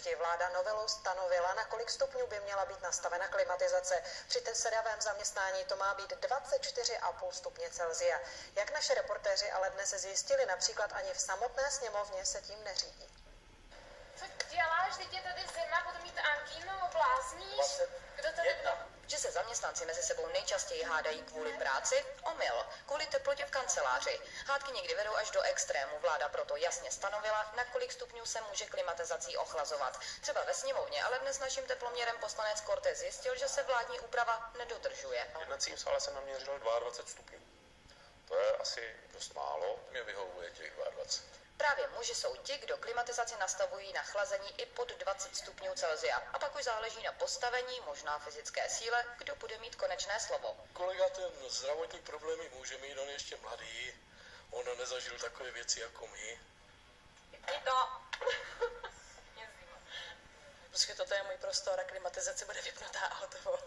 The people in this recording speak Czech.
Vláda novelou stanovila, na kolik stupňů by měla být nastavena klimatizace. Při sedavém zaměstnání to má být 24,5 stupně Celsia. Jak naše reportéři ale dnes zjistili, například ani v samotné sněmovně se tím neřídí. Co děláš? Teď je tady zima, budu mít angínu, blázníš? Kdo tady... Že se zaměstnanci mezi sebou nejčastěji hádají kvůli práci? Omyl. Kvůli teplotě v kanceláři. Hádky někdy vedou až do extrému. Vláda proto jasně stanovila, na kolik stupňů se může klimatizací ochlazovat. Třeba ve sněmovně, ale dnes naším teploměrem poslanec Korte zjistil, že se vládní úprava nedodržuje. V jednacím sále jsem naměřil 22 stupňů. To je asi dost málo. Mě vyhovuje těch 22. Právě muži jsou ti, kdo klimatizaci nastavují na chlazení i pod 20 stupňů Celsia. A pak už záleží na postavení, možná fyzické síle, kdo bude mít konečné slovo. Kolega ten zdravotní problémy může mít, on ještě mladý, on nezažil takové věci jako my. Prostě toto je můj prostor a klimatizace bude vypnutá a hotovo.